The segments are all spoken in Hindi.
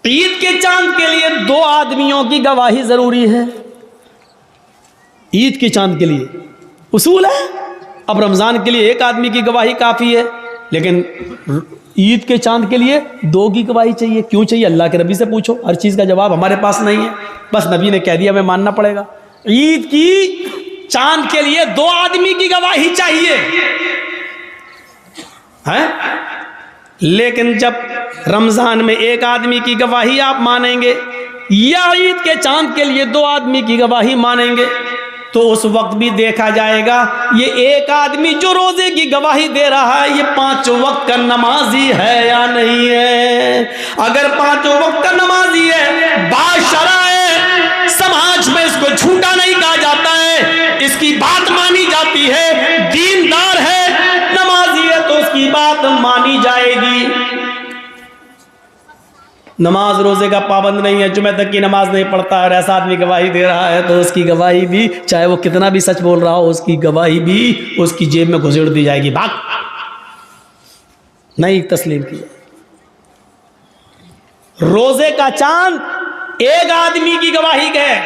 ईद के चांद के लिए 2 आदमियों की गवाही जरूरी है। ईद के चांद के लिए उसूल है। अब रमजान के लिए 1 आदमी की गवाही काफी है, लेकिन ईद के चांद के लिए 2 की गवाही चाहिए। क्यों चाहिए? अल्लाह के नबी से पूछो, हर चीज का जवाब हमारे पास नहीं है, बस नबी ने कह दिया, हमें मानना पड़ेगा। ईद की चांद के लिए 2 आदमी की गवाही चाहिए है? लेकिन जब रमजान में 1 आदमी की गवाही आप मानेंगे या ईद के चांद के लिए 2 आदमी की गवाही मानेंगे, तो उस वक्त भी देखा जाएगा ये 1 आदमी जो रोजे की गवाही दे रहा है, ये 5 वक्त का नमाजी है या नहीं है। अगर 5 वक्त का नमाजी है, बाशरा है, समाज में इसको झूठा नहीं कहा जाता है, इसकी बात मानी जाती है, दीनदार है, नमाजी है, तो उसकी बात मानी जाएगी। नमाज रोजे का पाबंद नहीं है, जुमे तक की नमाज नहीं पढ़ता है और ऐसा आदमी गवाही दे रहा है, तो उसकी गवाही भी, चाहे वो कितना भी सच बोल रहा हो, उसकी गवाही भी उसकी जेब में घुसेड़ दी जाएगी। भाग, नहीं तस्लीम किया। रोजे का चांद 1 आदमी की गवाही है,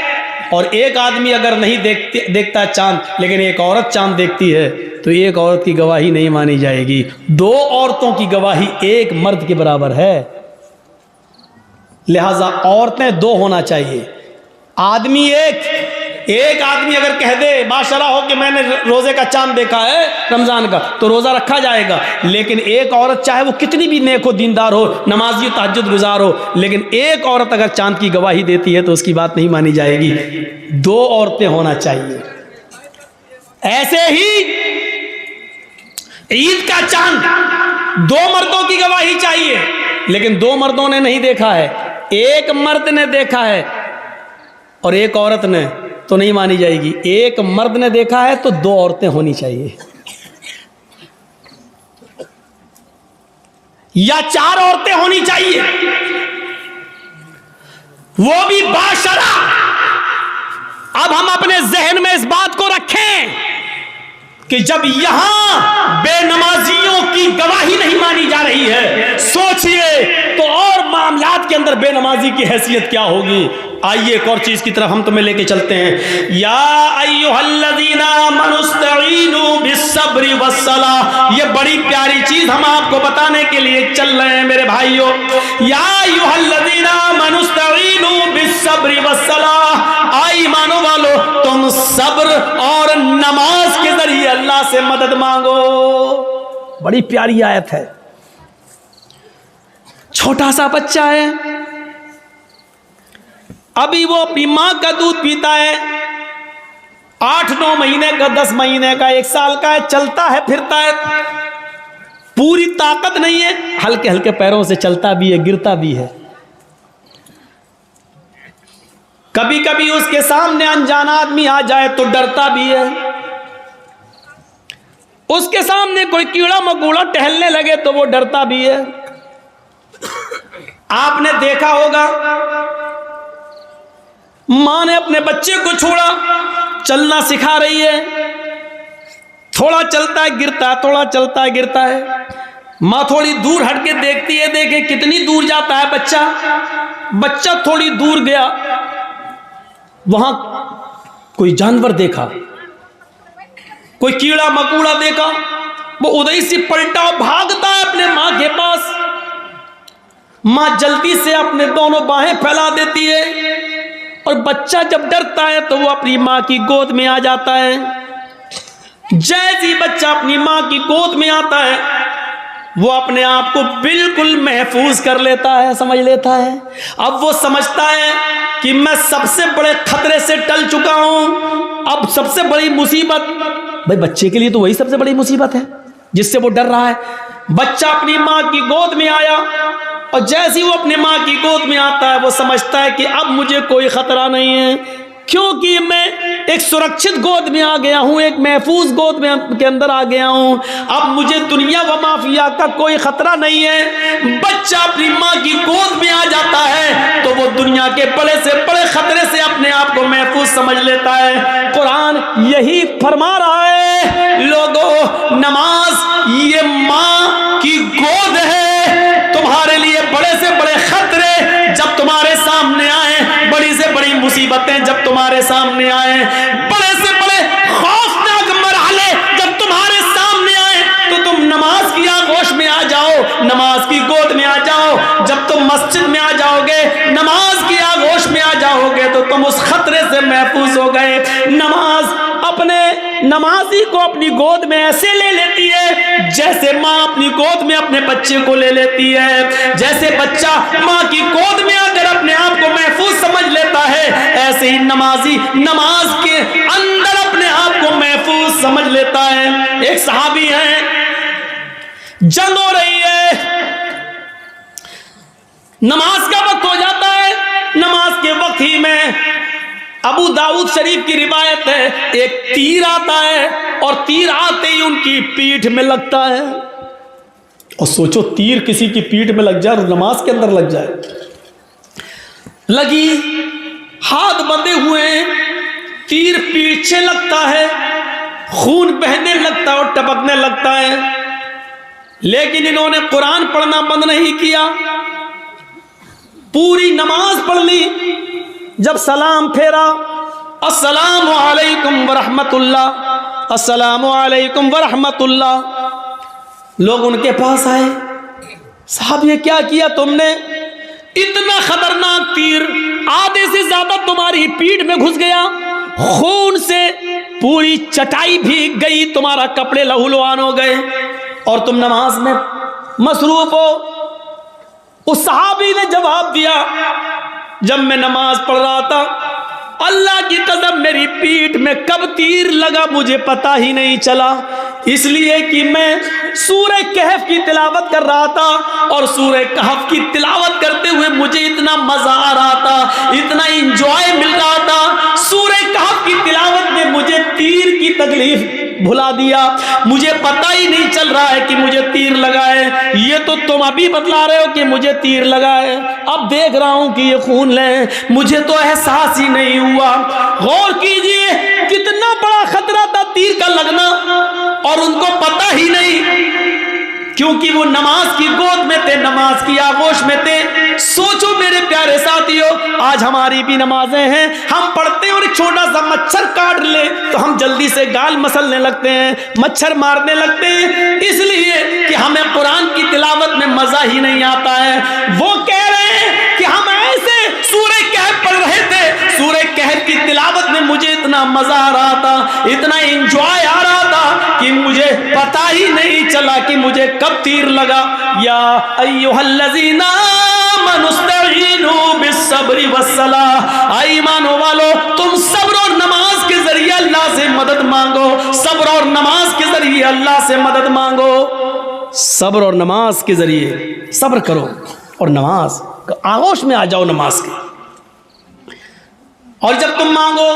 और 1 आदमी अगर नहीं देखता चांद, लेकिन एक औरत चांद देखती है, तो 1 औरत की गवाही नहीं मानी जाएगी। 2 औरतों की गवाही 1 मर्द के बराबर है। लिहाजा औरतें 2 होना चाहिए, आदमी 1 आदमी अगर कह दे बाशरा हो कि मैंने रोजे का चांद देखा है रमजान का, तो रोजा रखा जाएगा। लेकिन 1 औरत, चाहे वो कितनी भी नेक हो, दीनदार हो, नमाजी, तहज्जुद गुजार हो, लेकिन 1 औरत अगर चांद की गवाही देती है तो उसकी बात नहीं मानी जाएगी। 2 औरतें होना चाहिए। ऐसे ही ईद का चांद 2 मर्दों की गवाही चाहिए, लेकिन 2 मर्दों ने नहीं देखा है, 1 मर्द ने देखा है और 1 औरत ने, तो नहीं मानी जाएगी। 1 मर्द ने देखा है तो 2 औरतें होनी चाहिए, या 4 औरतें होनी चाहिए, वो भी बाशरा। अब हम अपने जहन में इस बात को रखें कि जब यहां बेनमाजियों की गवाही नहीं मानी जा रही है, सोचिए तो और मामलात के अंदर बेनमाजी की हैसियत क्या होगी। आइए एक और चीज की तरफ हम तुम्हें लेके चलते हैं। या अय्युहल्लज़ीना आमनुस्तईनु बिस्सब्रि वस्सलाह, ये बड़ी प्यारी चीज हम आपको बताने के लिए चल रहे हैं मेरे भाइयों। या अय्युहल्लज़ीना आमनुस्तईनु बिस्सब्रि वस्सलाह, आई ईमान वालो, तुम सब्र और नमाज के जरिए अल्लाह से मदद मांगो। बड़ी प्यारी आयत है। छोटा सा बच्चा है, अभी वो अपनी मां का दूध पीता है, 8-9 महीने का, 10 महीने का, 1 साल का है, चलता है, फिरता है, पूरी ताकत नहीं है, हल्के हल्के पैरों से चलता भी है, गिरता भी है। कभी कभी उसके सामने अनजाना आदमी आ जाए तो डरता भी है। उसके सामने कोई कीड़ा मकोड़ा टहलने लगे तो वो डरता भी है। आपने देखा होगा, मां ने अपने बच्चे को छोड़ा, चलना सिखा रही है, थोड़ा चलता है गिरता है, थोड़ा चलता है गिरता है। मां थोड़ी दूर हट के देखती है, देखे कितनी दूर जाता है बच्चा। बच्चा थोड़ी दूर गया, वहां कोई जानवर देखा, कोई कीड़ा मकोड़ा देखा, वो उधर से पलटा, भागता है अपने मां के पास। मां जल्दी से अपने दोनों बाहें फैला देती है, और बच्चा जब डरता है तो वो अपनी मां की गोद में आ जाता है। जैसे ही बच्चा अपनी मां की गोद में आता है, वो अपने आप को बिल्कुल महफूज कर लेता है, समझ लेता है। अब वो समझता है कि मैं सबसे बड़े खतरे से टल चुका हूं। अब सबसे बड़ी मुसीबत, भाई बच्चे के लिए तो वही सबसे बड़ी मुसीबत है जिससे वो डर रहा है। बच्चा अपनी मां की गोद में आया, और जैसे ही वो अपने मां की गोद में आता है, वो समझता है कि अब मुझे कोई खतरा नहीं है, क्योंकि मैं एक सुरक्षित गोद में आ गया हूं, एक महफूज गोद में के अंदर आ गया हूं। अब मुझे दुनिया व माफिया का कोई खतरा नहीं है। बच्चा अपनी मां की गोद में आ जाता है तो वो दुनिया के बड़े से बड़े खतरे से अपने आप को महफूज समझ लेता है। कुरान यही फरमा रहा है, लोगों, नमाज ये मां की गोद है। तुम्हारे लिए बड़े से बड़े खतरे जब तुम्हारे सामने आए, बड़े से बड़े खौफनाक मरहले जब तुम्हारे सामने आए तो तुम नमाज की आगोश में आ जाओ, नमाज की गोद में आ जाओ। जब तुम मस्जिद में आ जाओगे, नमाज की आगोश में आ जाओगे तो तुम उस खतरे से महफूज हो गए। नमाजी को अपनी गोद में ऐसे ले लेती है जैसे माँ अपनी गोद में अपने बच्चे को ले लेती है। जैसे बच्चा माँ की गोद में आकर अपने आप को महफूज समझ लेता है, ऐसे ही नमाजी नमाज के अंदर अपने आप को महफूज समझ लेता है। एक सहाबी है, जंग हो रही है, नमाज का वक्त हो जाता है। नमाज के वक्त ही में अबू दाऊद शरीफ की रिवायत है, एक तीर आता है और तीर आते ही उनकी पीठ में लगता है। और सोचो, तीर किसी की पीठ में लग जाए और नमाज के अंदर लग जाए। लगी, हाथ बंधे हुए हैं, तीर पीछे लगता है, खून बहने लगता है और टपकने लगता है। लेकिन इन्होंने कुरान पढ़ना बंद नहीं किया, पूरी नमाज पढ़ ली। जब सलाम फेरा, अस्सलामु अलैकुम वरहमतुल्लाह, अस्सलामु अलैकुम वरहमतुल्लाह। लोग उनके पास आए, साहब ये क्या किया तुमने? इतना खतरनाक तीर आधे से ज्यादा तुम्हारी पीठ में घुस गया, खून से पूरी चटाई भीग गई, तुम्हारा कपड़े लहूलुहान हो गए और तुम नमाज में मसरूफ हो। उस सहाबी ने जवाब दिया, जब मैं नमाज पढ़ रहा था, अल्लाह की कसम मेरी पीठ में कब तीर लगा मुझे पता ही नहीं चला, इसलिए कि मैं सूरह कहफ की तिलावत कर रहा था और सूरह कहफ की तिलावत करते हुए मुझे इतना मजा आ रहा था, इतना इंजॉय मिल रहा था। सूरह कहफ की तिलावत में मुझे तीर की तकलीफ भुला दिया, मुझे पता ही नहीं चल रहा है कि मुझे तीर लगा है। ये तो तुम अभी बतला रहे हो कि मुझे तीर लगा है, अब देख रहा हूं कि ये खून है, मुझे तो एहसास ही नहीं हुआ। गौर कीजिए, कितना बड़ा खतरा था तीर का लगना और उनको पता ही नहीं, क्योंकि वो नमाज की गोद में थे, नमाज की आगोश में थे। सोचो मेरे प्यारे साथियों, आज हमारी भी नमाजें हैं, हम पढ़ते हैं और एक छोटा सा मच्छर काट ले तो हम जल्दी से गाल मसलने लगते हैं, मच्छर मारने लगते हैं, इसलिए कि हमें कुरान की तिलावत में मजा ही नहीं आता है। वो कह रहे हैं कि हम ऐसे सूरह कहफ पढ़ रहे थे, सूरह कहफ की तिलावत में मुझे इतना मजा आ रहा था, इतना एंजॉय आ रहा था कि मुझे पता ही नहीं चला कि मुझे कब तीर लगा। या अय्युहल्लज़ीना आमनुस्तईनु बिस्सब्रि वस्सलाह, ईमानो वालो तुम सब्र और नमाज के जरिए अल्लाह से मदद मांगो, सब्र और नमाज के जरिए अल्लाह से मदद मांगो। सब्र और नमाज के जरिए सब्र करो और नमाज आगोश में आ जाओ नमाज के। और जब तुम मांगो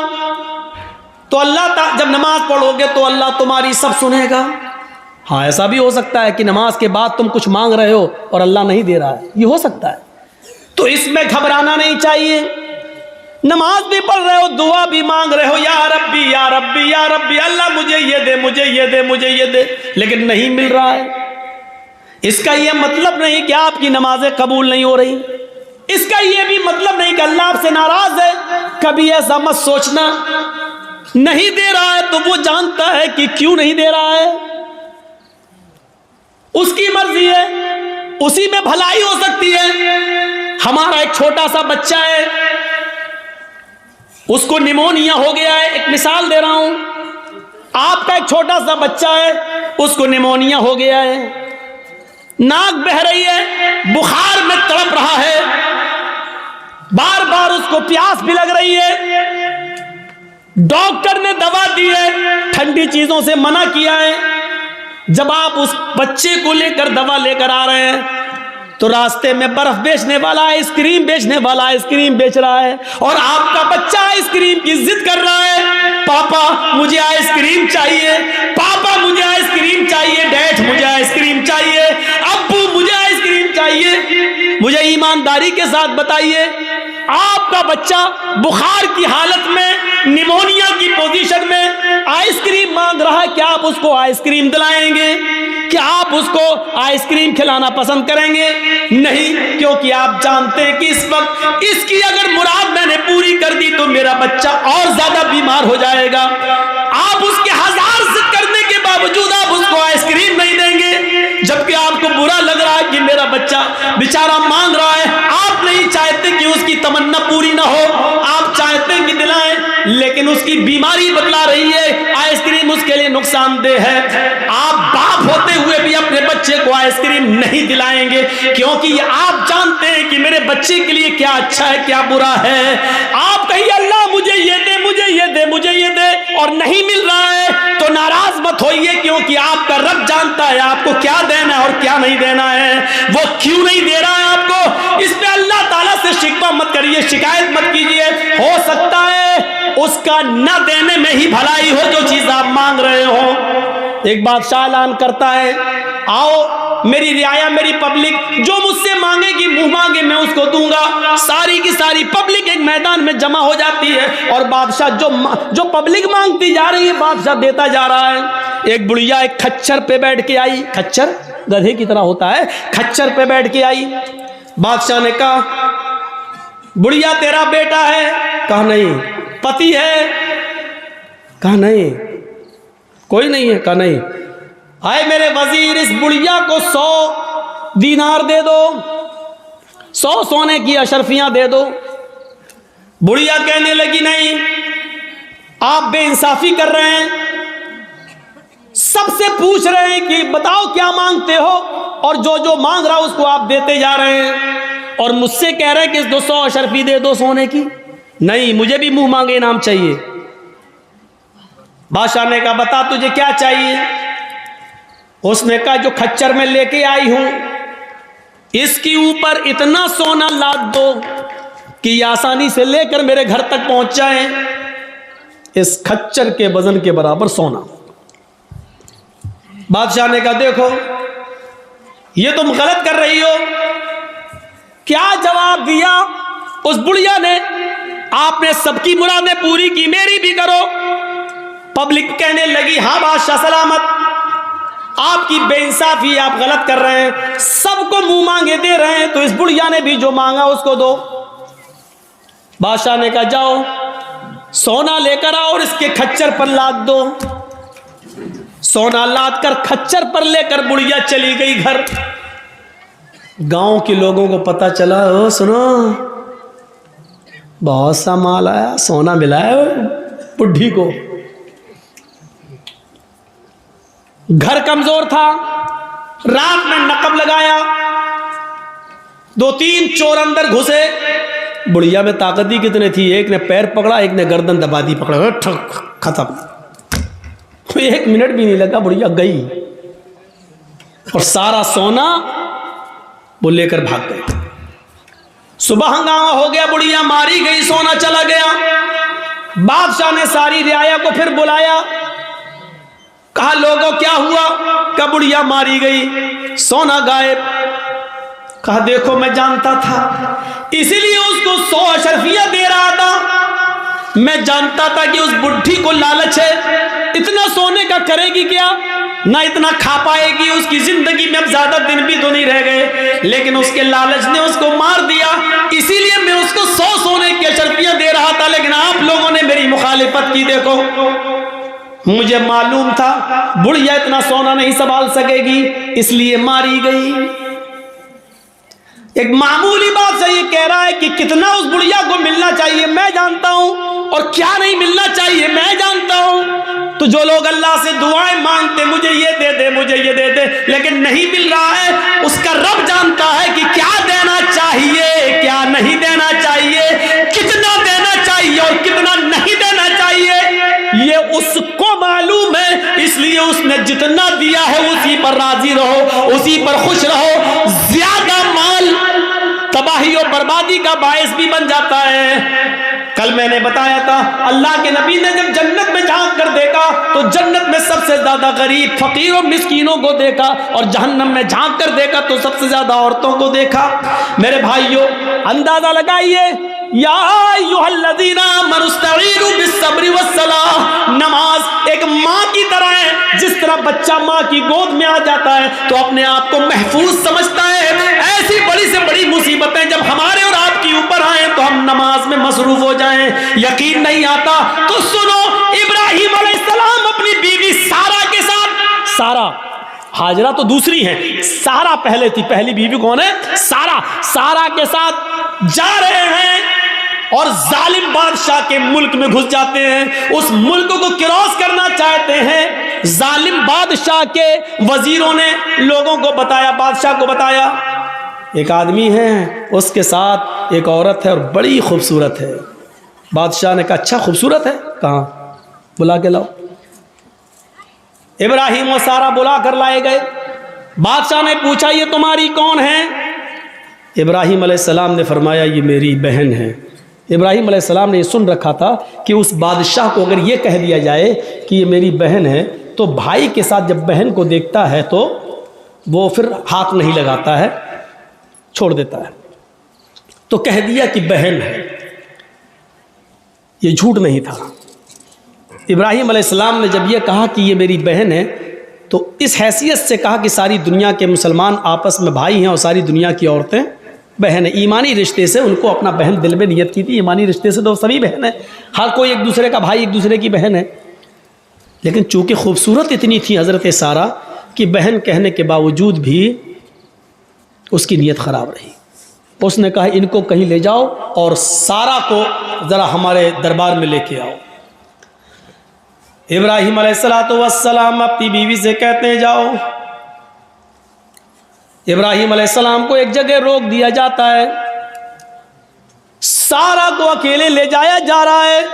तो अल्लाह, जब नमाज पढ़ोगे तो अल्लाह तुम्हारी सब सुनेगा। हाँ, ऐसा भी हो सकता है कि नमाज के बाद तुम कुछ मांग रहे हो और अल्लाह नहीं दे रहा है, ये हो सकता है, तो इसमें घबराना नहीं चाहिए। नमाज भी पढ़ रहे हो, दुआ भी मांग रहे हो, या रब्बी या रब्बी या रब्बी, अल्लाह मुझे ये दे, मुझे ये दे, मुझे ये दे, लेकिन नहीं मिल रहा है। इसका यह मतलब नहीं कि आपकी नमाजें कबूल नहीं हो रही, इसका यह भी मतलब नहीं कि अल्लाह आपसे नाराज है। कभी ऐसा मत सोचना, नहीं दे रहा है तो वो जानता है कि क्यों नहीं दे रहा है, उसकी मर्जी है, उसी में भलाई हो सकती है। हमारा एक छोटा सा बच्चा है, उसको निमोनिया हो गया है, एक मिसाल दे रहा हूं, आपका एक छोटा सा बच्चा है, उसको निमोनिया हो गया है, नाक बह रही है, बुखार में तड़प रहा है, बार बार उसको प्यास भी लग रही है, डॉक्टर ने दवा दी है, ठंडी चीजों से मना किया है। जब आप उस बच्चे को लेकर दवा लेकर आ रहे हैं तो रास्ते में बर्फ बेचने वाला, आइसक्रीम बेचने वाला आइसक्रीम बेच रहा है और आपका बच्चा आइसक्रीम की जिद कर रहा है, पापा मुझे आइसक्रीम चाहिए, पापा मुझे आइसक्रीम चाहिए, डैड मुझे आइसक्रीम चाहिए, अब्बू मुझे आइसक्रीम चाहिए। मुझे ईमानदारी के साथ बताइए, आपका बच्चा बुखार की हालत में, निमोनिया की पोजीशन में आइसक्रीम मांग रहा है, क्या आप उसको आइसक्रीम दिलाएंगे? क्या आप उसको आइसक्रीम खिलाना पसंद करेंगे? नहीं, क्योंकि आप जानते हैं कि इस वक्त इसकी अगर मुराद मैंने पूरी कर दी तो मेरा बच्चा और ज्यादा बीमार हो जाएगा। आप उसके 1000 जिद करने के बावजूद आप उसको आइसक्रीम नहीं देंगे, जबकि आपको बुरा लग रहा है कि मेरा बच्चा बेचारा मांग रहा है। आप नहीं चाहते कि उसकी तमन्ना पूरी ना हो, आप चाहते हैं कि दिलाएं, लेकिन उसकी बीमारी बतला रही है आइसक्रीम उसके लिए नुकसानदेह है। आप बाप होते हुए भी अपने बच्चे को आइसक्रीम नहीं दिलाएंगे, क्योंकि आप जानते हैं कि मेरे बच्चे के लिए क्या अच्छा है क्या बुरा है। आप कहिए अल्लाह मुझे ये दे, मुझे ये दे, मुझे ये दे, और नहीं मिल रहा है तो नाराज मत होइए, क्योंकि आपका रब जानता है आपको क्या देना है और क्या नहीं देना है। वो क्यों नहीं दे रहा है आपको, इस पे अल्लाह ताला से शिकवा मत करिए, शिकायत मत कीजिए। हो सकता है उसका न देने में ही भलाई हो जो चीज आप मांग रहे हो। एक बादशाह ऐलान करता है, आओ मेरी रियाया, मेरी पब्लिक, जो मुझसे मांगेगी मुंह मांगे मैं उसको दूंगा। सारी की सारी पब्लिक एक मैदान में जमा हो जाती है और बादशाह जो पब्लिक मांगती जा रही है बादशाह देता जा रहा है। एक बुढ़िया एक खच्चर पे बैठ के आई, खच्चर गधे की तरह होता है, खच्चर पे बैठ के आई। बादशाह ने कहा, बुढ़िया तेरा बेटा है? कहा नहीं। पति है? कहा नहीं। कोई नहीं है? कहा नहीं। आए मेरे वजीर, इस बुढ़िया को 100 दीनार दे दो, 100 सोने की अशरफियां दे दो। बुढ़िया कहने लगी, नहीं, आप बेइंसाफी कर रहे हैं, सबसे पूछ रहे हैं कि बताओ क्या मांगते हो, और जो जो मांग रहा उसको आप देते जा रहे हैं, और मुझसे कह रहे हैं कि 200 अशरफी दे दो सोने की। नहीं, मुझे भी मुंह मांगे इनाम चाहिए। बादशाह ने कहा, बता तुझे क्या चाहिए? उसने कहा, जो खच्चर में लेके आई हूं इसके ऊपर इतना सोना लाद दो कि आसानी से लेकर मेरे घर तक पहुंच जाए। इस खच्चर के वजन के बराबर सोना। बादशाह ने कहा, देखो ये तुम गलत कर रही हो। क्या जवाब दिया उस बुढ़िया ने? आपने सबकी मुरादें पूरी की, मेरी भी करो। पब्लिक कहने लगी, हाँ बादशाह सलामत, आपकी बेइंसाफी, आप गलत कर रहे हैं, सबको मुंह मांगे दे रहे हैं, तो इस बुढ़िया ने भी जो मांगा उसको दो। बादशाह ने कहा, जाओ सोना लेकर आओ और इसके खच्चर पर लाद दो। सोना लाद कर खच्चर पर लेकर बुढ़िया चली गई घर। गांव के लोगों को पता चला, ओ सुनो बहुत सा माल आया, सोना मिला है बुढ़ी को। घर कमजोर था, रात में नकब लगाया, 2-3 चोर अंदर घुसे। बुढ़िया में ताकत ही कितने थी, एक ने पैर पकड़ा, एक ने गर्दन दबा दी, पकड़ा, खत्म। 1 मिनट भी नहीं लगा, बुढ़िया गई और सारा सोना वो लेकर भाग गए। सुबह हंगामा हो गया, बुढ़िया मारी गई, सोना चला गया। बादशाह ने सारी रियाया को फिर बुलाया, कहा लोगों क्या हुआ? कहा बुढ़िया मारी गई, सोना गायब। कहा देखो मैं जानता था, इसीलिए उसको 100 अशरफियां दे रहा था। मैं जानता था कि उस बुढ़ी को लालच है, इतना सोने का करेगी क्या, ना इतना खा पाएगी, उसकी जिंदगी में अब ज्यादा दिन भी तो नहीं रह गए, लेकिन उसके लालच ने उसको मार दिया। इसीलिए मैं उसको 100 सोने की अशरफियां दे रहा था, लेकिन आप लोगों ने मेरी मुखालिफत की। देखो मुझे मालूम था बुढ़िया इतना सोना नहीं संभाल सकेगी, इसलिए मारी गई। एक मामूली बात से ये कह रहा है कि कितना उस बुढ़िया को मिलना चाहिए मैं जानता हूं, और क्या नहीं मिलना चाहिए मैं जानता हूं। तो जो लोग अल्लाह से दुआएं मांगते, मुझे ये दे दे, मुझे ये दे दे, लेकिन नहीं मिल रहा है, उसका रब जानता है कि क्या देना चाहिए, क्या नहीं देना चाहिए, कितना देना चाहिए और कितना नहीं देना चाहिए, ये उसको मालूम है। इसलिए उसने जितना दिया है उसी पर राजी रहो, उसी पर खुश रहो। ज्यादा माल तबाही और बर्बादी का बायस भी बन जाता है। कल मैंने बताया था, अल्लाह के नबी ने जब जन्नत में झांक कर देखा तो जन्नत में सबसे ज्यादा गरीब, फकीर और मिस्कीनों को देखा, और जहन्नम में झांक कर देखा तो सबसे ज्यादा औरतों को देखा। मेरे भाइयों अंदाजा लगाइए या अय्युहल्लज़ीना आमनुस्तईनु बिस्सब्रि वस्सलाह। नमाज एक माँ की तरह है। जिस तरह बच्चा माँ की गोद में आ जाता है तो अपने आप को महफूज समझता है, ऐसी बड़ी से बड़ी मुसीबतें जब हमारे और आपके ऊपर आए तो हम नमाज में मसरूफ हो जाएं। यकीन नहीं आता तो सुनो, इब्राहिम अलैहिस्सलाम अपनी बीवी सारा के साथ, सारा, हाजरा तो दूसरी है, सारा पहले थी, पहली बीवी कौन है? सारा। सारा के साथ जा रहे हैं और जालिम बादशाह के मुल्क में घुस जाते हैं। उस मुल्क को क्रॉस करना चाहते हैं। जालिम बादशाह के वजीरों ने लोगों को बताया, बादशाह को बताया, एक आदमी है, उसके साथ एक औरत है और बड़ी खूबसूरत है। बादशाह ने कहा अच्छा खूबसूरत है, कहाँ? बुला के लाओ। इब्राहिम और सारा बुला कर लाए गए। बादशाह ने पूछा ये तुम्हारी कौन है? इब्राहिम अलैहिस्सलाम ने फरमाया ये मेरी बहन है। इब्राहिम अलैहिस्सलाम ने ये सुन रखा था कि उस बादशाह को अगर ये कह दिया जाए कि ये मेरी बहन है तो भाई के साथ जब बहन को देखता है तो वो फिर हाथ नहीं लगाता है, छोड़ देता है। तो कह दिया कि बहन है। ये झूठ नहीं था। इब्राहिम अलैहिस्सलाम ने जब ये कहा कि ये मेरी बहन है तो इस हैसियत से कहा कि सारी दुनिया के मुसलमान आपस में भाई हैं और सारी दुनिया की औरतें बहन है। ईमानी रिश्ते से उनको अपना बहन दिल में नियत की थी। ईमानी रिश्ते से तो सभी बहन है, हर कोई एक दूसरे का भाई, एक दूसरे की बहन है। लेकिन चूंकि खूबसूरत इतनी थी हज़रत सारा कि बहन कहने के बावजूद भी उसकी नीयत ख़राब रही। उसने कहा इनको कहीं ले जाओ और सारा को ज़रा हमारे दरबार में लेके आओ। इब्राहिम अलैहिस्सलातु वस्सलाम अपनी बीवी से कहते हैं जाओ। इब्राहिम अलैहिस्सलाम को एक जगह रोक दिया जाता है। सारा को अकेले ले जाया जा रहा है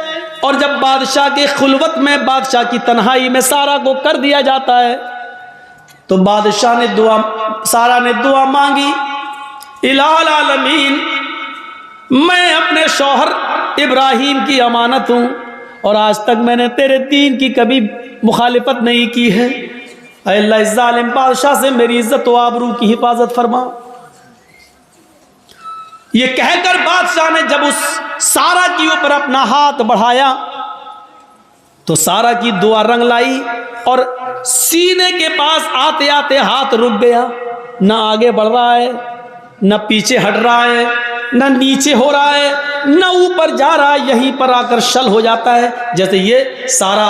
और जब बादशाह के खुलवत में, बादशाह की तन्हाई में सारा को कर दिया जाता है तो बादशाह ने सारा ने दुआ मांगी, इलाहुल आलमीन, मैं अपने शौहर इब्राहिम की अमानत हूँ और आज तक मैंने तेरे दीन की कभी मुखालिफत नहीं की है। अल्लाह इस जालिम बादशाह से मेरी इज्जत व आबरू की हिफाजत फरमा। ये कहकर बादशाह ने जब उस सारा के ऊपर अपना हाथ बढ़ाया तो सारा की दुआ रंग लाई और सीने के पास आते आते हाथ रुक गया। ना आगे बढ़ रहा है, न पीछे हट रहा है, न नीचे हो रहा है, न ऊपर जा रहा है, यहीं पर आकर शल हो जाता है। जैसे ये सारा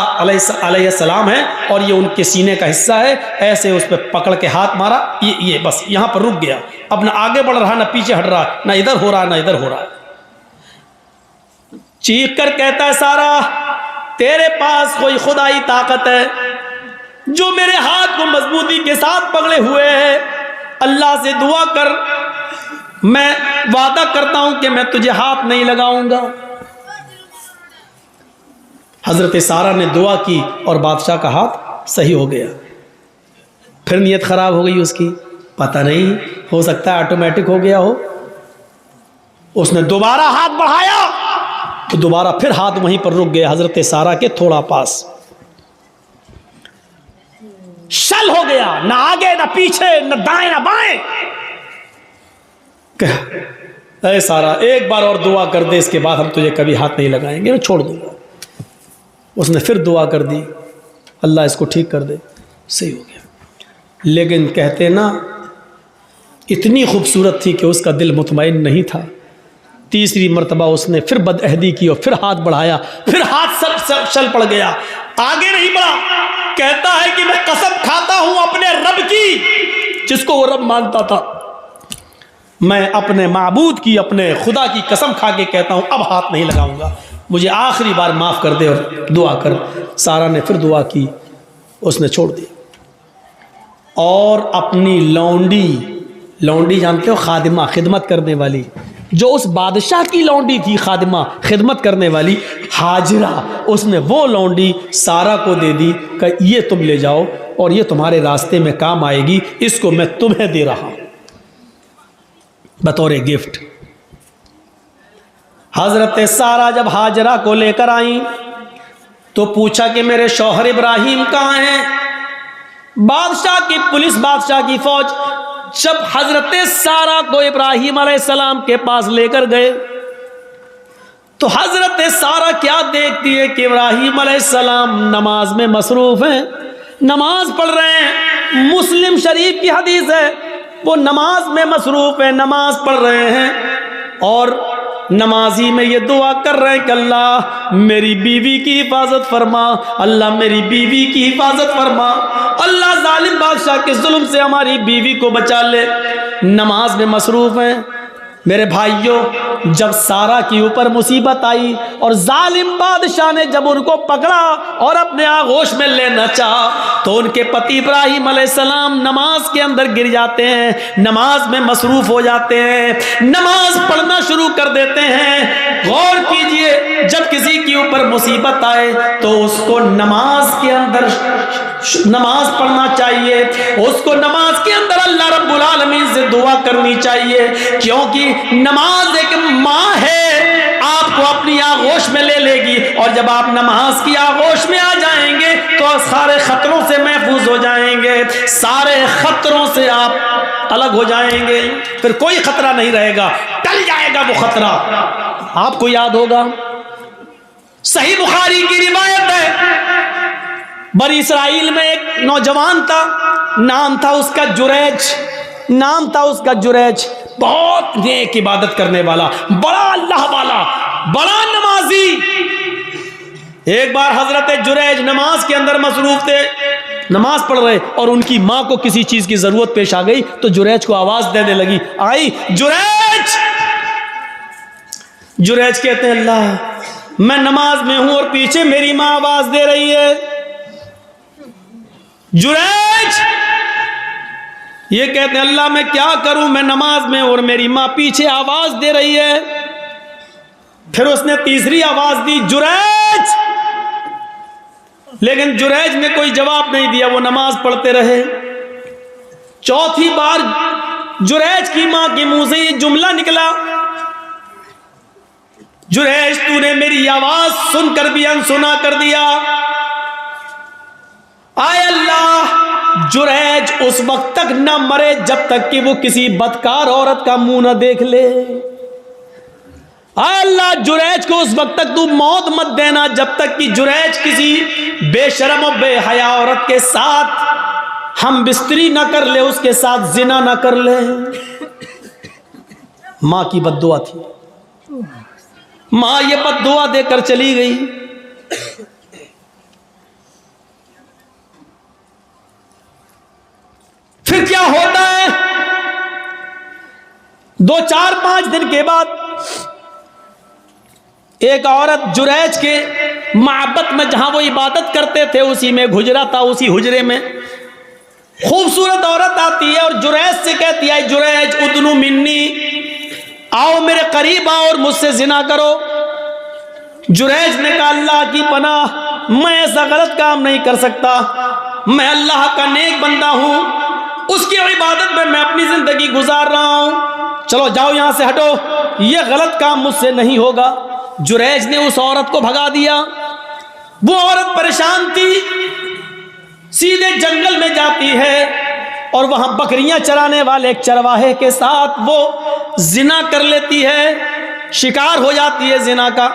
अलैहिस्सलाम है और ये उनके सीने का हिस्सा है, ऐसे उस पर पकड़ के हाथ मारा, ये बस यहाँ पर रुक गया। अब न आगे बढ़ रहा, न पीछे हट रहा, न इधर हो रहा, न इधर हो रहा। चीख कर कहता है सारा, तेरे पास कोई खुदाई ताकत है जो मेरे हाथ को मजबूती के साथ पकड़े हुए है? अल्लाह से दुआ कर, मैं वादा करता हूं कि मैं तुझे हाथ नहीं लगाऊंगा। हजरत सारा ने दुआ की और बादशाह का हाथ सही हो गया। फिर नीयत खराब हो गई उसकी, पता नहीं, हो सकता है ऑटोमेटिक हो गया हो। उसने दोबारा हाथ बढ़ाया तो दोबारा फिर हाथ वहीं पर रुक गया, हजरत सारा के थोड़ा पास। शल हो गया, ना आगे ना पीछे, न दाएं ना बाएं। अरे सारा एक बार और दुआ कर दे, इसके बाद हम तुझे कभी हाथ नहीं लगाएंगे, मैं छोड़ दूंगा। उसने फिर दुआ कर दी, अल्लाह इसको ठीक कर दे, सही हो गया। लेकिन कहते ना, इतनी खूबसूरत थी कि उसका दिल मुतमईन नहीं था। तीसरी मर्तबा उसने फिर बदअहदी की और फिर हाथ बढ़ाया, फिर हाथ शल पड़ गया, आगे नहीं बढ़ा। कहता है कि मैं कसम खाता हूं अपने रब की, जिसको वो रब मानता था, मैं अपने माबूद की, अपने खुदा की कसम खा के कहता हूं अब हाथ नहीं लगाऊंगा, मुझे आखिरी बार माफ़ कर दे और दुआ कर। सारा ने फिर दुआ की, उसने छोड़ दी और अपनी लौंडी जानते हो, खादिमा, खिदमत करने वाली, जो उस बादशाह की लौंडी थी, खादिमा, खिदमत करने वाली, हाजिरा, उसने वो लौंडी सारा को दे दी कि ये तुम ले जाओ और ये तुम्हारे रास्ते में काम आएगी, इसको मैं तुम्हें दे रहा हूं बतौर गिफ्ट। हजरत सारा जब हाजरा को लेकर आई तो पूछा कि मेरे शौहर इब्राहिम कहाँ हैं? बादशाह की पुलिस, बादशाह की फौज जब हजरत सारा को इब्राहिम अलैहिस्सलाम के पास लेकर गए तो हजरत सारा क्या देखती है कि इब्राहिम अलैहिस्सलाम नमाज में मसरूफ हैं, नमाज पढ़ रहे हैं। मुस्लिम शरीफ की हदीस है, वो नमाज में मसरूफ है, नमाज पढ़ रहे हैं और नमाजी में ये दुआ कर रहे हैं कि अल्लाह मेरी बीवी की हिफाजत फरमा, अल्लाह मेरी बीवी की हिफाजत फरमा, अल्लाह जालिम बादशाह के जुल्म से हमारी बीवी को बचा ले। नमाज में मसरूफ हैं। मेरे भाइयों, जब सारा के ऊपर मुसीबत आई और जालिम बादशाह ने जब उनको पकड़ा और अपने आगोश में लेना चाहा, तो उनके पति इब्राहिम अलैहिस्सलाम नमाज के अंदर गिर जाते हैं, नमाज में मसरूफ हो जाते हैं, नमाज पढ़ना शुरू कर देते हैं। गौर कीजिए, जब किसी के ऊपर मुसीबत आए तो उसको नमाज के अंदर नमाज पढ़ना चाहिए, उसको नमाज के अंदर अल्लाह रब्बुल आलमीन से दुआ करनी चाहिए, क्योंकि नमाज एक माँ है, आपको अपनी आगोश में ले लेगी और जब आप नमाज की आगोश में आ जाएंगे तो सारे खतरों से महफूज हो जाएंगे, सारे खतरों से आप अलग हो जाएंगे, फिर कोई खतरा नहीं रहेगा, टल जाएगा वो खतरा। आपको याद होगा, सही बुखारी की रिवायत है, बनी इस्राइल में एक नौजवान था, नाम था उसका जुरैज, नाम था उसका जुरैज, बहुत नेक इबादत करने वाला, बड़ा अल्लाह वाला, बड़ा नमाजी। एक बार हजरत जुरैज नमाज के अंदर मसरूफ थे, नमाज पढ़ रहे और उनकी माँ को किसी चीज की जरूरत पेश आ गई तो जुरैज को आवाज देने लगी, आई जुरैज। जुरैज कहते हैं अल्लाह मैं नमाज में हूं और पीछे मेरी माँ आवाज दे रही है। जुरैज ये कहते हैं अल्लाह मैं क्या करूं, मैं नमाज में और मेरी माँ पीछे आवाज दे रही है। फिर उसने तीसरी आवाज दी, जुरैज, लेकिन जुरैज ने कोई जवाब नहीं दिया, वो नमाज पढ़ते रहे। चौथी बार जुरैज की माँ के मुंह से ये जुमला निकला, जुरैज तूने मेरी आवाज सुनकर भी अनसुना कर दिया। आय अल्लाह, जुरैज उस वक्त तक न मरे जब तक कि वो किसी बदकार औरत का मुंह न देख ले। आय अल्लाह, जुरैज को उस वक्त तक तू मौत मत देना जब तक कि जुरैज किसी बेशरम और बेहया औरत के साथ हम बिस्तरी न कर ले, उसके साथ जिना न कर ले। मां की बद्दुआ थी, मां ये बद्दुआ देकर चली गई। फिर क्या होता है, 2, 4, 5 दिन के बाद एक औरत जुरैज के माबत में जहां वो इबादत करते थे उसी में गुजरा था, उसी हुजरे में खूबसूरत औरत आती है और जुरैज से कहती है, जुरैज उदनु मिन्नी, आओ मेरे करीब आओ और मुझसे जिना करो। जुरैज ने कहा अल्लाह की पनाह, मैं ऐसा गलत काम नहीं कर सकता, मैं अल्लाह का नेक बंदा हूं, उसकी इबादत में मैं अपनी जिंदगी गुजार रहा हूं, चलो जाओ यहां से हटो, यह गलत काम मुझसे नहीं होगा। जुरैज ने उस औरत को भगा दिया। वो औरत परेशान थी, सीधे जंगल में जाती है और वहां बकरियां चराने वाले एक चरवाहे के साथ वो जिना कर लेती है, शिकार हो जाती है जिना का।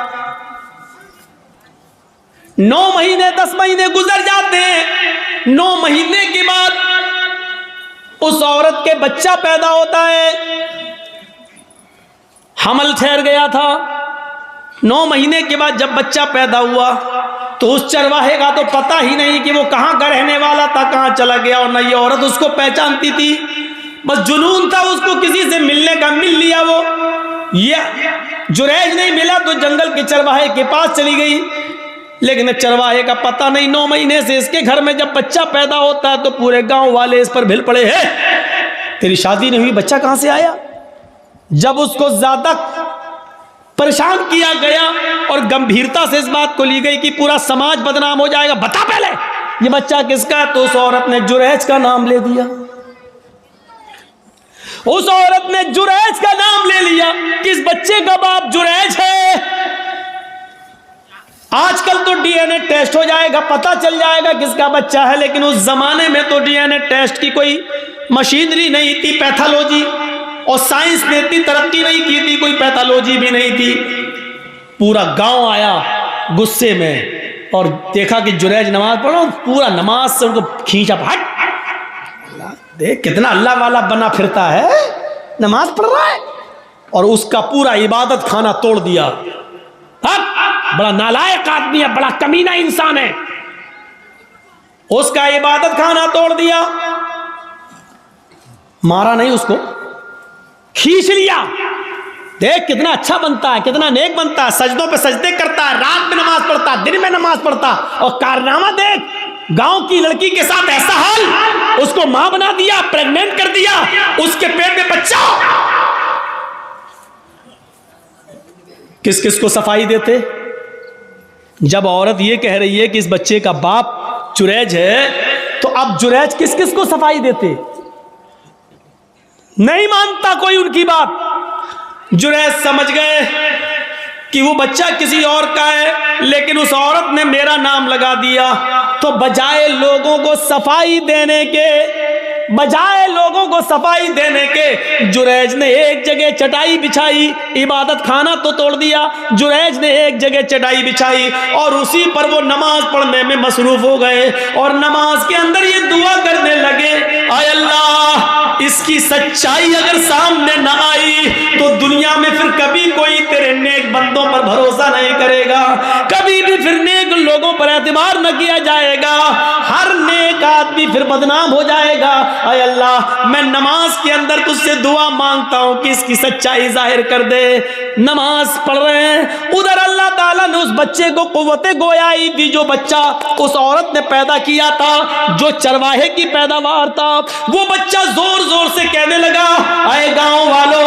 9 महीने 10 महीने गुजर जाते हैं। 9 महीने के बाद उस औरत के बच्चा पैदा होता है, हमल ठहर गया था। 9 महीने के बाद जब बच्चा पैदा हुआ तो उस चरवाहे का तो पता ही नहीं कि वो कहां का रहने वाला था, कहां चला गया, और न ये औरत उसको पहचानती थी। बस जुनून था उसको किसी से मिलने का, मिल लिया वो। ये जुरैज नहीं मिला तो जंगल के चरवाहे के पास चली गई, लेकिन चरवाहे का पता नहीं। 9 महीने से इसके घर में जब बच्चा पैदा होता है तो पूरे गांव वाले इस पर भिल पड़े, है तेरी शादी नहीं हुई, बच्चा कहां से आया। जब उसको ज्यादा परेशान किया गया और गंभीरता से इस बात को ली गई कि पूरा समाज बदनाम हो जाएगा, बता पहले ये बच्चा किसका है, तो उस औरत ने जुरैज का नाम ले दिया। उस औरत ने जुरैज का नाम ले लिया कि इस बच्चे का बाप जुरैज है। आजकल तो डीएनए टेस्ट हो जाएगा, पता चल जाएगा किसका बच्चा है, लेकिन उस जमाने में तो डीएनए टेस्ट की कोई मशीनरी नहीं थी, पैथोलॉजी और साइंस ने इतनी तरक्की नहीं की थी, कोई पैथोलॉजी भी नहीं थी। पूरा गांव आया गुस्से में और देखा कि जुरैज नमाज पढ़ रहा, पूरा नमाज से उनको खींचा, हट देख कितना अल्लाह वाला बना फिरता है, नमाज पढ़ रहा है, और उसका पूरा इबादत खाना तोड़ दिया। बड़ा नालायक आदमी है, बड़ा कमीना इंसान है, उसका इबादत खाना तोड़ दिया। मारा नहीं, उसको खींच लिया। देख कितना अच्छा बनता है, कितना नेक बनता है, सजदों पे सजदे करता है, रात में नमाज पढ़ता है, दिन में नमाज पढ़ता, और कारनामा देख, गांव की लड़की के साथ ऐसा हाल, उसको मां बना दिया, प्रेग्नेंट कर दिया, उसके पेट में बच्चा। किस किस को सफाई देते? जब औरत ये कह रही है कि इस बच्चे का बाप जुरैज है, तो अब जुरैज किस किस को सफाई देते? नहीं मानता कोई उनकी बात। जुरैज समझ गए कि वो बच्चा किसी और का है, लेकिन उस औरत ने मेरा नाम लगा दिया, तो बजाय लोगों को सफाई देने के जुरैज ने एक जगह चटाई बिछाई, इबादत खाना तो तोड़ दिया, जुरैज ने एक जगह चटाई बिछाई और उसी पर वो नमाज पढ़ने में मसरूफ हो गए, और नमाज के अंदर ये दुआ करने लगे, आय अल्लाह, इसकी सच्चाई अगर सामने न आई तो दुनिया में फिर कभी कोई तेरे नेक बंदों पर भरोसा नहीं करेगा, कभी भी फिर नेक लोगों पर एतबार न किया जाएगा, हर नेक आदमी फिर बदनाम हो जाएगा। आय अल्लाह, मैं नमाज के अंदर तुझसे दुआ मांगता हूं कि इसकी सच्चाई जाहिर कर दे। नमाज पढ़ रहे हैं, उधर अल्लाह ताला ने उस बच्चे को कुव्वते गोयाई दी, जो बच्चा उस औरत ने पैदा किया था, जो चरवाहे की पैदावार था। वो बच्चा जोर जोर से कहने लगा, आए गांव वालों,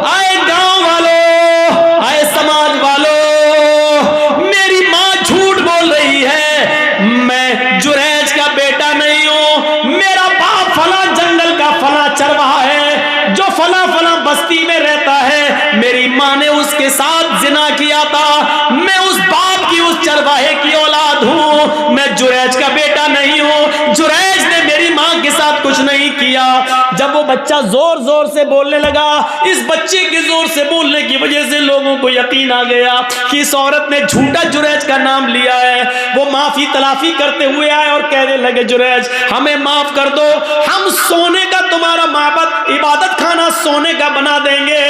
आए गांव वालों, आए समाज वालों, मेरी मां झूठ बोल रही है, मैं जुरैज का बेटा नहीं हूं, मेरा बाप फला जंगल का फला चरवाहा है, जो फला फला बस्ती में रहता है, मेरी मां ने उसके साथ जिना किया था, मैं उस बाप की, उस चरवाहे की औलाद हूं, मैं जुरैज का बेटा नहीं हूं, जुरैज ने मेरी मां के साथ कुछ नहीं किया। जब वो बच्चा जोर जोर से बोलने लगा, इस बच्चे के जोर से बोलने की वजह से लोगों को यकीन आ गया कि इस औरत ने झूठा जुरैज का नाम लिया है। वो माफी तलाफी करते हुए आए और कहने लगे, जुरैज हमें माफ कर दो, हम सोने का तुम्हारा माबद, इबादत खाना सोने का बना देंगे,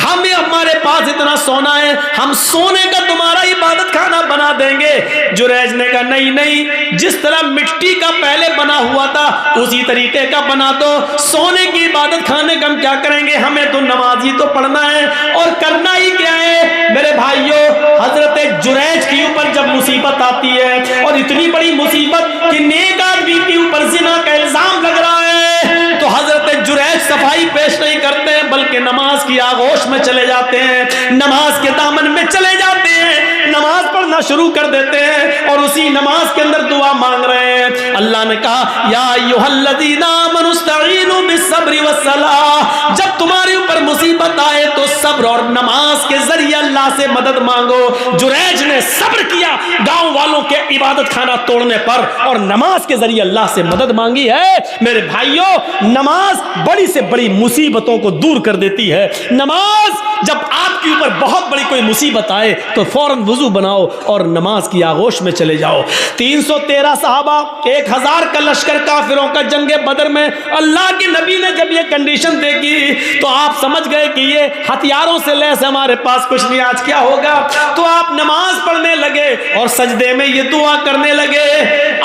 हमें, हमारे पास इतना सोना है, हम सोने का तुम्हारा इबादत खाना बना देंगे। जुरैज ने कहा, नहीं नहीं, जिस तरह मिट्टी का पहले बना हुआ था उसी तरीके का बना दो, सोने की इबादत खाने का हम क्या करेंगे, हमें तो नमाज ही तो पढ़ना है, और करना ही क्या है। मेरे भाइयों, हजरत जुरैज के ऊपर जब मुसीबत आती है, और इतनी बड़ी मुसीबत कि नेक आदमी के ऊपर जिना का इल्जाम लग रहा है, तो हजरत जुरैज सफाई पेश नहीं करते हैं, बल्कि नमाज की आगोश में चले जाते हैं, नमाज के दामन में चले जाते हैं, नमाज पढ़ना शुरू कर देते हैं, और उसी नमाज के अंदर दुआ मांग रहे हैं। अल्लाह ने कहा, या अय्युहल्लज़ीना आमनू इस्तईनु बिस्सब्रि वस्सलाह, जब तुम्हारे ऊपर मुसीबत आए तो सब्र और नमाज के जरिए अल्लाह से मदद मांगो। जुरैज ने सब्र किया गांव वालों के इबादत खाना तोड़ने पर, और नमाज के जरिए अल्लाह से मदद मांगी है। मेरे भाइयों, नमाज बड़ी से बड़ी मुसीबतों को दूर कर देती है। नमाज, जब आपके ऊपर बहुत बड़ी कोई मुसीबत आए तो फौरन वुजू बनाओ और नमाज की आगोश में चले जाओ। 313 सहाबा, 1000 का लश्कर काफिरों का जंगे बदर में अल्लाह के नबी ने जब ये कंडीशन देखी तो आप समझ गए कि ये हथियारों से लैस, हमारे पास कुछ नहीं, आज क्या होगा। तो आप नमाज पढ़ने लगे और सजदे में ये दुआ करने लगे,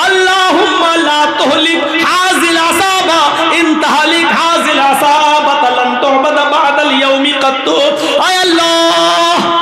अल्लाहुम्मा ला तुहलिक हाज़िल असाबा इन तहलिक हाज़िल असाबा लन तुअबद बअदल यौमि क़त्तु। आय अल्लाह,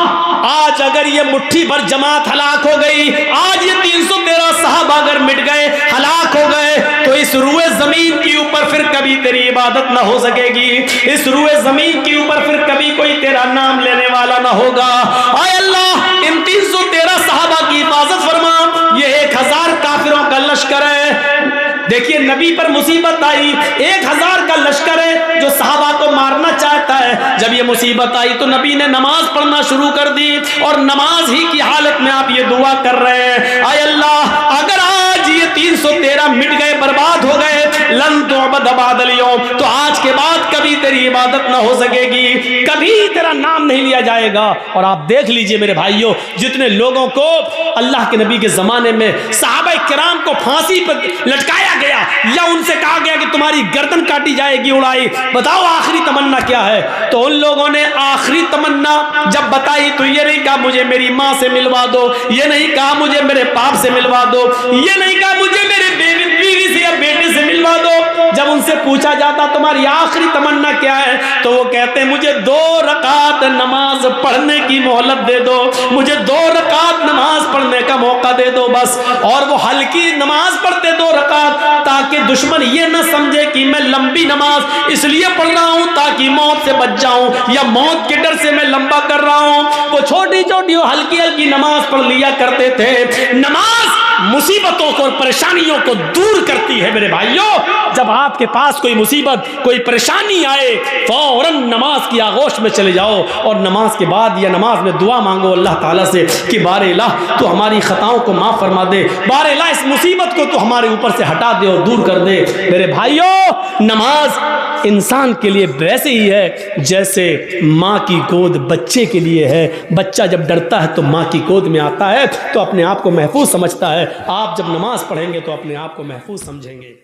आज अगर ये मुट्ठी भर जमात हलाक हो गई, आज ये 313 सहाबा अगर मिट गए, हलाक हो गए, तो इस रुए जमीन के ऊपर फिर कभी तेरी इबादत ना हो सकेगी, इस रुए जमीन के ऊपर फिर कभी कोई तेरा नाम लेने वाला ना होगा। आय अल्लाह, इन 313 सहाबा की हिफाजत फरमा। ये 1000 काफिरों का लश्कर है। देखिए, नबी पर मुसीबत आई, 1000 का लश्कर है जो सहाबा को मारना चाहता है। जब ये मुसीबत आई तो नबी ने नमाज पढ़ना शुरू कर दी, और नमाज ही की हालत में आप ये दुआ कर रहे हैं, आय अल्लाह, अगर आज ये 313 मिट गए, बर्बाद हो गए। लन तुअबद बादल यौम, तो आज के बाद कभी तेरी इबादत ना हो सकेगी, कभी तेरा नाम नहीं लिया जाएगा। और आप देख लीजिए मेरे भाइयों, जितने लोगों को अल्लाह के नबी के जमाने में सहाबा किराम को फांसी पर लटकाया गया या उनसे कहा गया कि तुम्हारी गर्दन काटी जाएगी, उड़ाई, बताओ आखिरी तमन्ना क्या है? तो उन लोगों ने आखिरी तमन्ना जब बताई तो ये नहीं कहा मुझे मेरी माँ से मिलवा दो, ये नहीं कहा मुझे मेरे बाप से मिलवा दो, ये नहीं कहा मुझे मेरे बीवी से या बेटे से मिलवा दो। जब उनसे पूछा जाता तुम्हारी आखिरी तमन्ना क्या है, तो वो कहते मुझे 2 रकात नमाज पढ़ने की मोहलत दे दो, मुझे 2 रकात नमाज पढ़ने का मौका दे दो बस। और वो हल्की नमाज पढ़ते 2 रकात, ताकि दुश्मन ये ना समझे कि मैं लंबी नमाज इसलिए पढ़ रहा हूं ताकि मौत से बच जाऊं या मौत के डर से मैं लंबा कर रहा हूं। वो छोटी छोटी हल्की हल्की नमाज पढ़ लिया करते थे। नमाज मुसीबतों को और परेशानियों को दूर करती है मेरे भाइयों। जब आपके पास कोई मुसीबत कोई परेशानी आए, फौरन नमाज की आगोश में चले जाओ और नमाज के बाद या नमाज में दुआ मांगो अल्लाह ताला से कि बारे इलाह तो हमारी खताओं को माफ फरमा दे, बारे इलाह इस मुसीबत को तो हमारे ऊपर से हटा दे और दूर कर दे। मेरे भाइयों, नमाज इंसान के लिए वैसे ही है जैसे माँ की गोद बच्चे के लिए है। बच्चा जब डरता है तो माँ की गोद में आता है तो अपने आप को महफूज समझता है। आप जब नमाज पढ़ेंगे तो अपने आप को महफूज समझेंगे।